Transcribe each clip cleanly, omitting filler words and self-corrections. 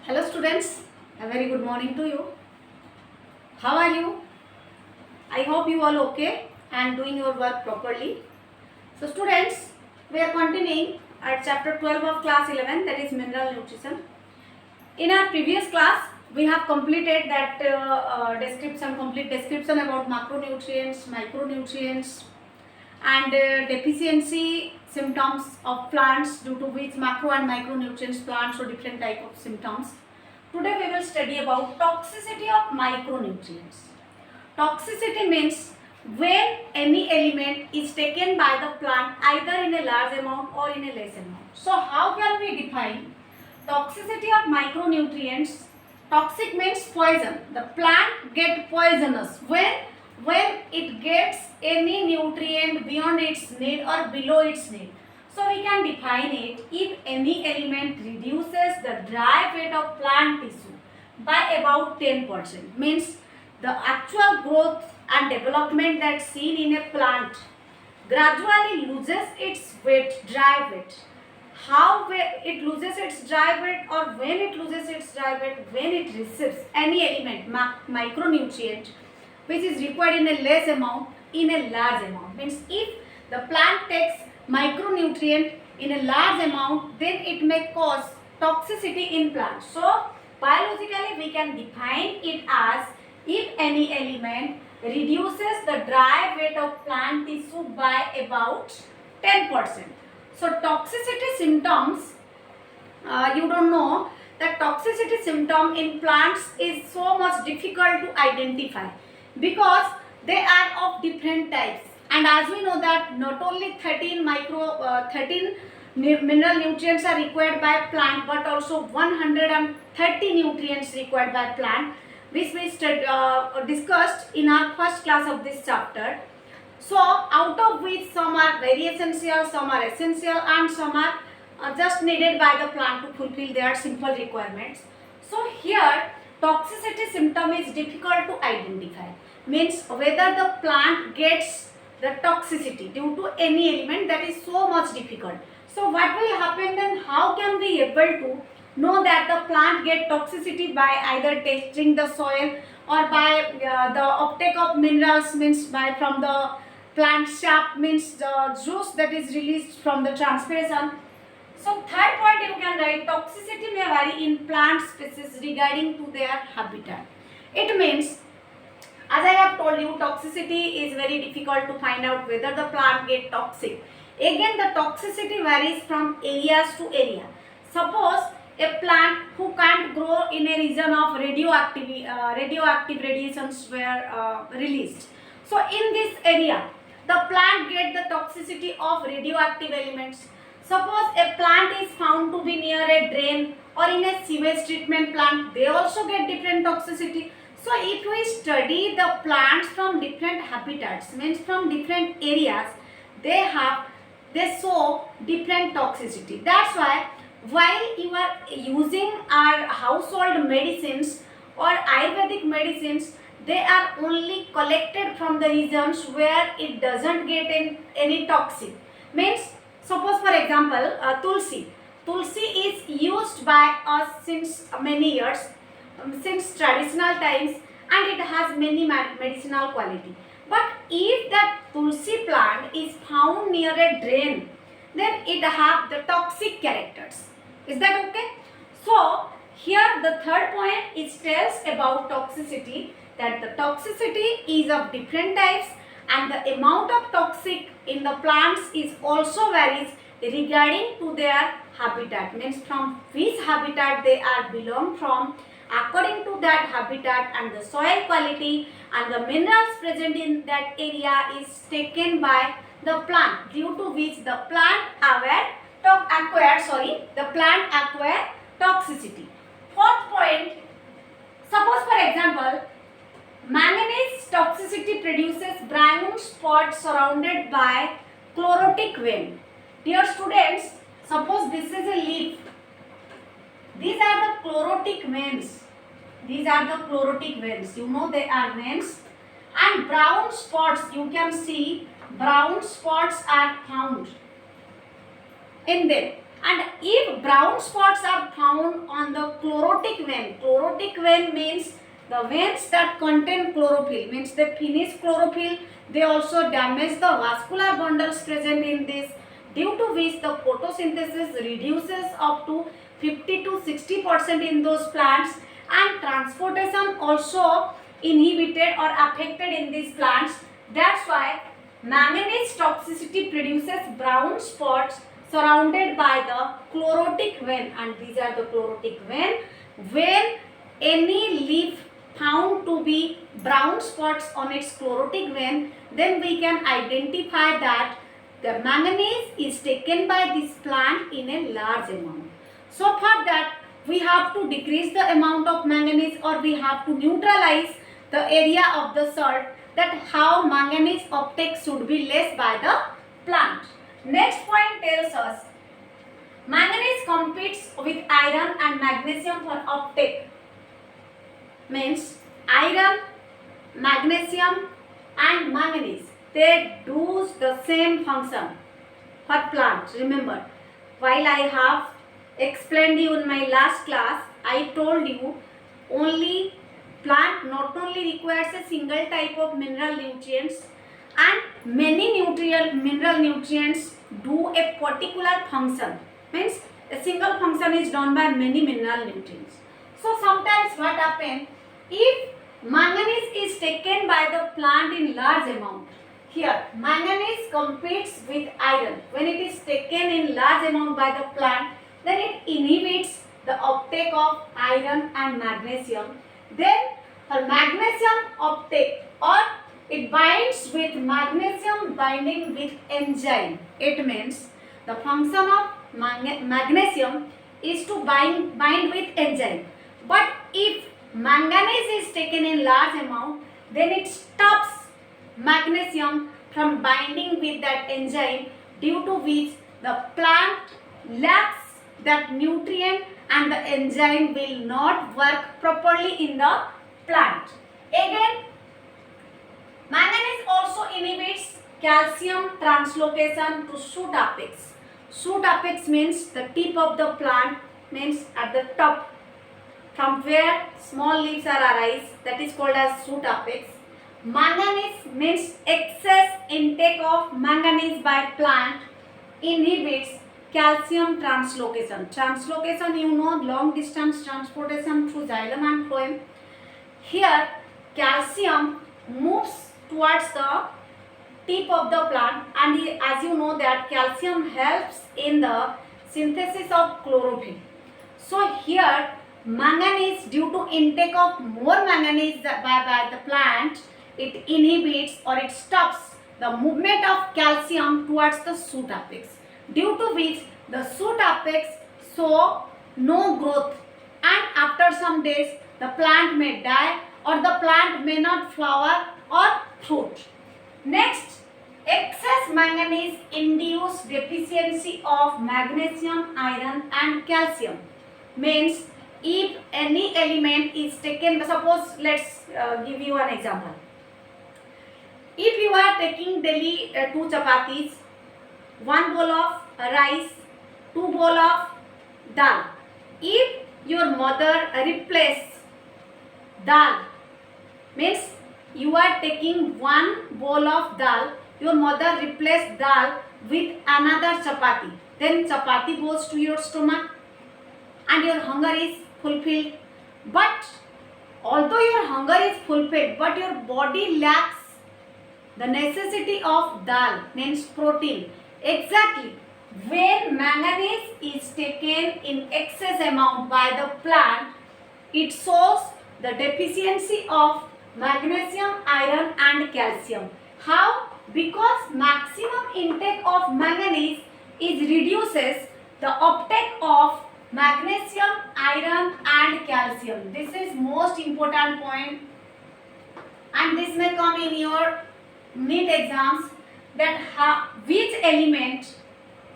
Hello students, a very good morning to you. How are you? I hope you all okay and doing your work properly. So students, we are continuing at chapter 12 of class 11, that is mineral nutrition. In our previous class, we have completed that complete description about macronutrients, micronutrients and deficiency symptoms of plants due to which macro and micronutrients plants show different type of symptoms. Today we will study about toxicity of micronutrients. Toxicity means when any element is taken by the plant either in a large amount or in a less amount. So how can we define toxicity of micronutrients? Toxic means poison. The plant get poisonous when it gets any nutrient beyond its need or below its need. So we can define it if any element reduces the dry weight of plant tissue by about 10%. Means the actual growth and development that's seen in a plant gradually loses its weight, dry weight. How it loses its dry weight, or when it loses its dry weight, when it receives any element, micronutrient, which is required in a less amount, in a large amount. Means if the plant takes micronutrient in a large amount, then it may cause toxicity in plants. So biologically we can define it as if any element reduces the dry weight of plant tissue by about 10%. So toxicity symptoms, you don't know that toxicity symptom in plants is so much difficult to identify because they are of different types. And as we know that not only 13 mineral nutrients are required by plant, but also 130 nutrients required by plant, which we discussed in our first class of this chapter. So out of which some are very essential, some are essential, and some are just needed by the plant to fulfill their simple requirements. So here toxicity symptom is difficult to identify. Means whether the plant gets the toxicity due to any element, that is so much difficult. So what will happen then? How can we able to know that the plant get toxicity by either testing the soil or by the uptake of minerals, means by from the plant sap, means the juice that is released from the transpiration. So third point you can write, toxicity may vary in plant species regarding to their habitat. It means, as I have told you, toxicity is very difficult to find out whether the plant get toxic. Again, the toxicity varies from areas to area. Suppose a plant who can't grow in a region of radioactive radiations were released. So in this area, the plant get the toxicity of radioactive elements. Suppose a plant is found to be near a drain or in a sewage treatment plant, they also get different toxicity. So if we study the plants from different habitats, means from different areas, they show different toxicity. That's why while you are using our household medicines or Ayurvedic medicines, they are only collected from the regions where it doesn't get any toxic. Means suppose for example tulsi. Tulsi is used by us since many years, since traditional times, and it has many medicinal quality. But if that tulsi plant is found near a drain, then it have the toxic characters. Is that okay? So here the third point is tells about toxicity, that the toxicity is of different types and the amount of toxic in the plants is also varies regarding to their habitat, means from which habitat they are belong from. According to that habitat and the soil quality and the minerals present in that area is taken by the plant, due to which the plant acquire toxicity. Fourth point, suppose for example manganese toxicity produces brown spots surrounded by chlorotic vein. Dear students, suppose this is a leaf. These are the chlorotic veins. These are the chlorotic veins. You know they are veins. And brown spots, you can see brown spots are found in them. And if brown spots are found on the chlorotic vein means the veins that contain chlorophyll, means they finish chlorophyll, they also damage the vascular bundles present in this, due to which the photosynthesis reduces up to 50 to 60% in those plants, and transportation also inhibited or affected in these plants. That's why manganese toxicity produces brown spots surrounded by the chlorotic vein, and these are the chlorotic vein. When any leaf found to be brown spots on its chlorotic vein, then we can identify that the manganese is taken by this plant in a large amount. So for that we have to decrease the amount of manganese, or we have to neutralize the area of the salt, that how manganese uptake should be less by the plant. Next point tells us manganese competes with iron and magnesium for uptake. Means iron, magnesium and manganese, they do the same function for plants. Remember, while I have explained you in my last class, I told you only plant not only requires a single type of mineral nutrients, and many mineral nutrients do a particular function. Means a single function is done by many mineral nutrients. So sometimes what happens, if manganese is taken by the plant in large amount, here manganese competes with iron. When it is taken in large amount by the plant, then it inhibits the uptake of iron and magnesium. Then for magnesium uptake, or it binds with magnesium binding with enzyme. It means the function of magnesium is to bind with enzyme. But if manganese is taken in large amount, then it stops magnesium from binding with that enzyme, due to which the plant lacks that nutrient and the enzyme will not work properly in the plant. Again, manganese also inhibits calcium translocation to shoot apex. Shoot apex means the tip of the plant, means at the top from where small leaves are arise, that is called as shoot apex. Manganese means excess intake of manganese by plant inhibits calcium translocation. Translocation, you know, long distance transportation through xylem and phloem. Here calcium moves towards the tip of the plant, and as you know that calcium helps in the synthesis of chlorophyll. So here manganese, due to intake of more manganese by the plant, it inhibits or it stops the movement of calcium towards the shoot apex, due to which the shoot apex show no growth, and after some days the plant may die, or the plant may not flower or fruit. Next, excess manganese induce deficiency of magnesium, iron and calcium. Means if any element is taken, suppose let's give you an example. If you are taking daily 2 chapatis, 1 bowl of rice, 2 bowl of dal. If your mother replace dal, means you are taking 1 bowl of dal, your mother replace dal with another chapati, then chapati goes to your stomach and your hunger is fulfilled. But although your hunger is fulfilled, but your body lacks the necessity of dal, means protein. Exactly, when manganese is taken in excess amount by the plant, it shows the deficiency of magnesium, iron and calcium. How? Because maximum intake of manganese is reduces the uptake of magnesium, iron and calcium. This is most important point, and this may come in your NEET exams, that which element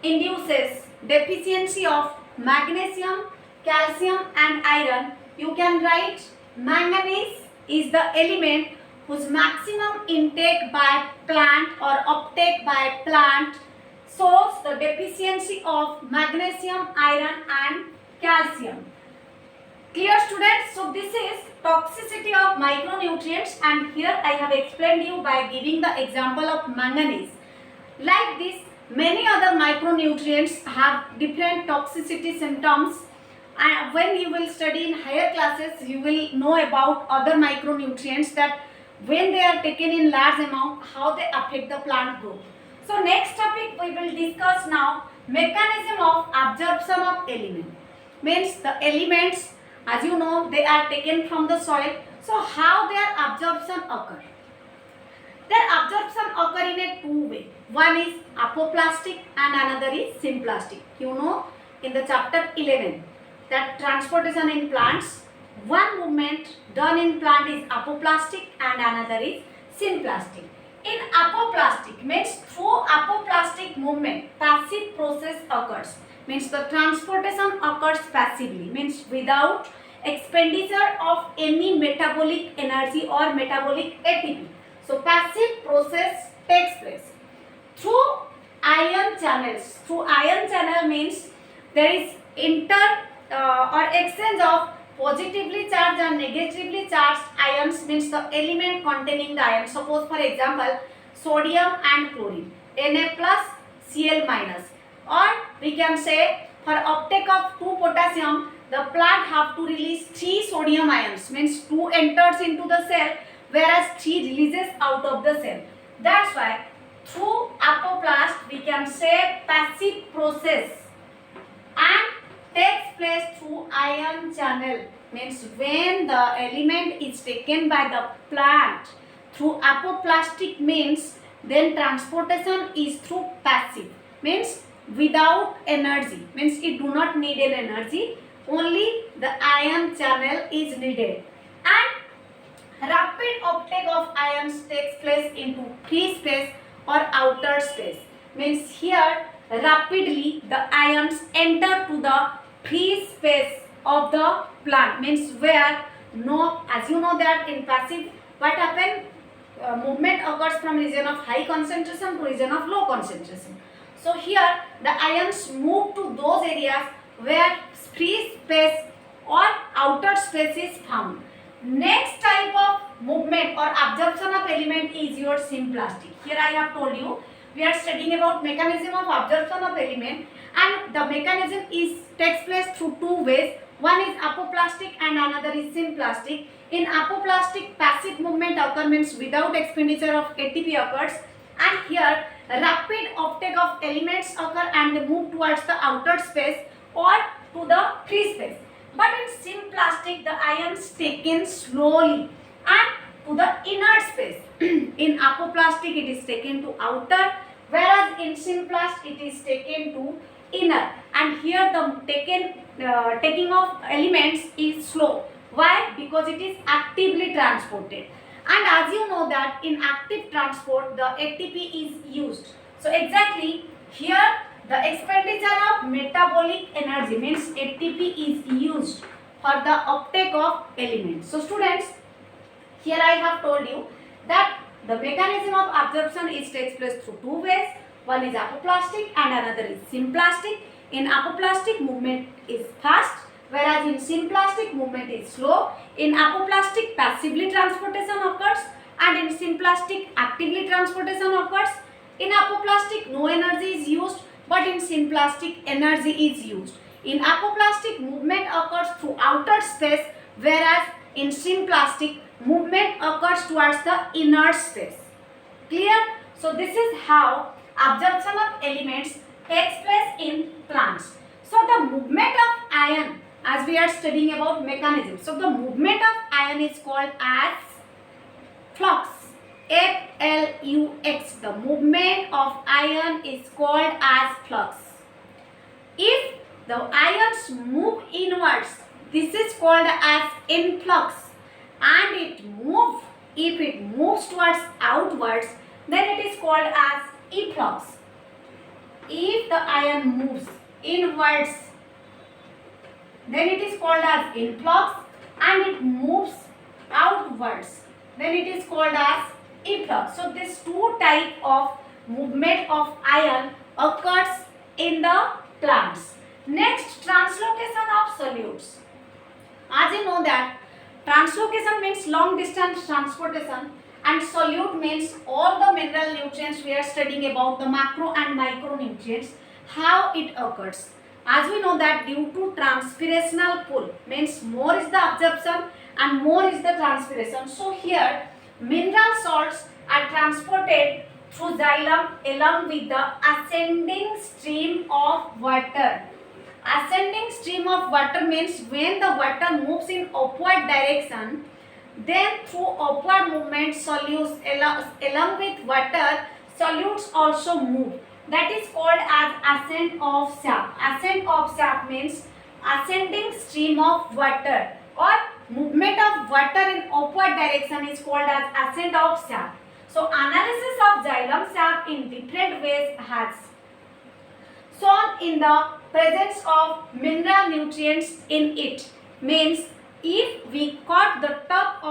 induces deficiency of magnesium, calcium and iron. You can write manganese is the element whose maximum intake by plant or uptake by plant shows the deficiency of magnesium, iron and calcium. Clear students? So this is toxicity of micronutrients, and here I have explained you by giving the example of manganese. Like this, many other micronutrients have different toxicity symptoms, and when you will study in higher classes, you will know about other micronutrients, that when they are taken in large amount, how they affect the plant growth. So next topic we will discuss now, mechanism of absorption of element. Means the elements, as you know, they are taken from the soil. So how their absorption occur? Their absorption occur in a two way. One is apoplastic and another is symplastic. You know in the chapter 11 that transportation in plants, one movement done in plant is apoplastic and another is symplastic. In apoplastic means through apoplastic movement, passive process occurs. Means the transportation occurs passively, means without expenditure of any metabolic energy or metabolic ATP. So passive process takes place through ion channels. Through ion channel means there is or exchange of positively charged and negatively charged ions, means the element containing the ion. Suppose for example sodium and chlorine, Na plus Cl minus, or we can say for uptake of 2 potassium the plant have to release 3 sodium ions, means 2 enters into the cell whereas 3 releases out of the cell. That's why through apoplast we can say passive process and takes place through ion channel. Means when the element is taken by the plant through apoplastic means, then transportation is through passive, means without energy, means it do not need an energy, only the ion channel is needed. And rapid uptake of ions takes place into free space or outer space. Means here rapidly the ions enter to the free space of the plant, means where no, as you know that in passive what happen, movement occurs from region of high concentration to region of low concentration. So here the ions move to those areas where free space or outer space is found. Next type of movement or absorption of element is your symplastic. Here I have told you we are studying about mechanism of absorption of element, and the mechanism takes place through two ways. One is apoplastic and another is symplastic. In apoplastic, passive movement occurs, means without expenditure of ATP occurs, and here rapid uptake of elements occur and they move towards the outer space or to the free space. But in symplastic, the ions taken slowly and to the inner space. In apoplastic, it is taken to outer, whereas in symplast, it is taken to inner. And here the taking of elements is slow. Why? Because it is actively transported. And as you know that in active transport, the ATP is used. So exactly here the expenditure of metabolic energy, means ATP is used for the uptake of elements. So students, here I have told you that the mechanism of absorption takes place through two ways. One is apoplastic and another is symplastic. In apoplastic, movement is fast, whereas in symplastic, movement is slow. In apoplastic, passively transportation occurs, and in symplastic, actively transportation occurs. In apoplastic, no energy is used, but in symplastic, energy is used. In apoplastic, movement occurs through outer space, whereas in symplastic, movement occurs towards the inner space. Clear? So this is how absorption of elements takes place in plants. So the movement of ion, as we are studying about mechanism, so the movement of ion is called as flux. Flux. The movement of ion is called as flux. If the ions move inwards, this is called as influx, and if it moves towards outwards, then it is called as efflux. If the ion moves inwards, then it is called as influx, and it moves outwards, then it is called as efflux. So these two type of movement of ion occurs in the plants. Next, translocation of solutes. As you know that translocation means long distance transportation and solute means all the mineral nutrients. We are studying about the macro and micronutrients, how it occurs. As we know that due to transpirational pull means more is the absorption and more is the transpiration. So here mineral salts are transported through xylem along with the ascending stream of water. Ascending stream of water means when the water moves in upward direction, then through upward movement solutes along with water, solutes also move. That is called as ascent of sap. Ascent of sap means ascending stream of water, or movement of water in upward direction is called as ascent of sap. So analysis of xylem sap in different ways has shown in the presence of mineral nutrients in it. Means if we cut the top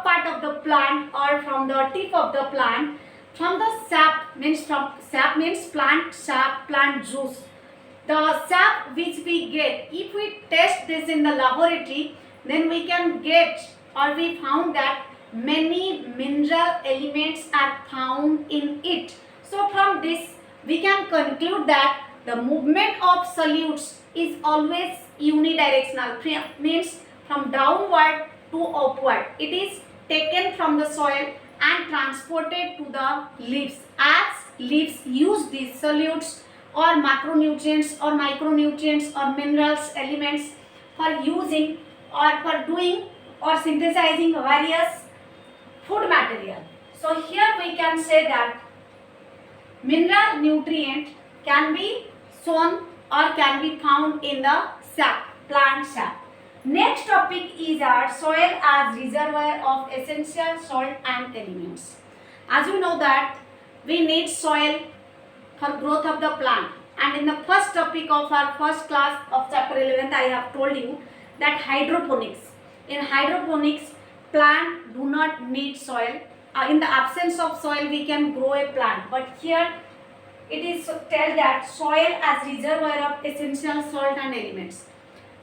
part of the plant or from the tip of the plant, from the sap means plant sap, plant juice. The sap which we get, if we test this in the laboratory, then we can get, or we found that many mineral elements are found in it. So from this we can conclude that the movement of solutes is always unidirectional, means from downward to upward. It is taken from the soil and transported to the leaves, as leaves use these solutes or macronutrients or micronutrients or minerals elements for using or for doing or synthesizing various food material. So here we can say that mineral nutrient can be shown or can be found in the sap, plant sap. Next topic is our soil as reservoir of essential salt and elements. As you know that we need soil for growth of the plant, and in the first topic of our first class of chapter 11th I have told you that hydroponics. In hydroponics, plant do not need soil. In the absence of soil we can grow a plant, but here it is tell that soil as reservoir of essential salt and elements.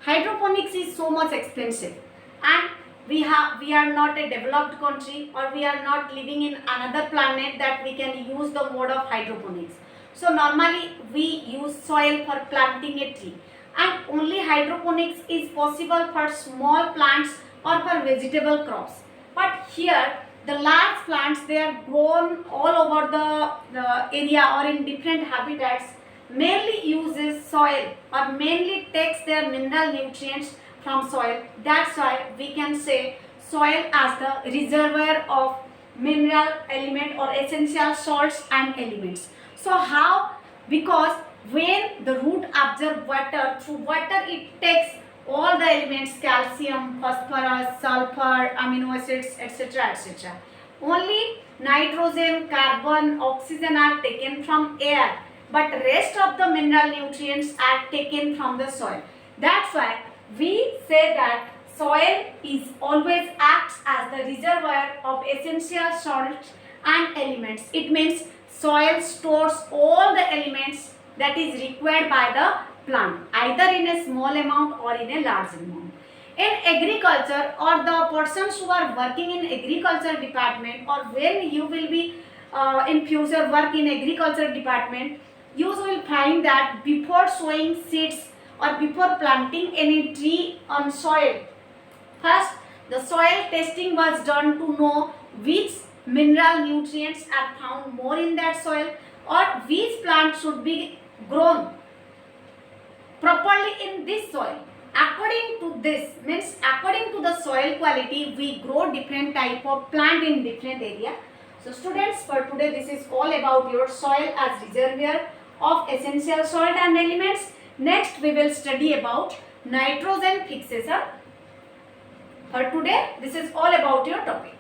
Hydroponics is so much expensive, and we are not a developed country, or we are not living in another planet that we can use the mode of hydroponics. So normally we use soil for planting a tree, and only hydroponics is possible for small plants or for vegetable crops. But here the large plants, they are grown all over the area or in different habitats, mainly uses soil or mainly takes their mineral nutrients from soil. That's why we can say soil as the reservoir of mineral element or essential salts and elements. So how? Because when the root absorbs water, through water it takes all the elements, calcium, phosphorus, sulfur, amino acids, etc., etc. Only nitrogen, carbon, oxygen are taken from air, but rest of the mineral nutrients are taken from the soil. That's why we say that soil is always acts as the reservoir of essential salts and elements. It means soil stores all the elements that is required by the plant, either in a small amount or in a large amount. In agriculture, or the persons who are working in agriculture department, or when you will be in future work in agriculture department, you will find that before sowing seeds or before planting any tree on soil, first the soil testing was done to know which mineral nutrients are found more in that soil, or which plant should be grown properly in this soil. According to this, means according to the soil quality, we grow different type of plant in different area. So students, for today this is all about your soil as reservoir of essential salt and elements. Next we will study about nitrogen fixation. For today this is all about your topic.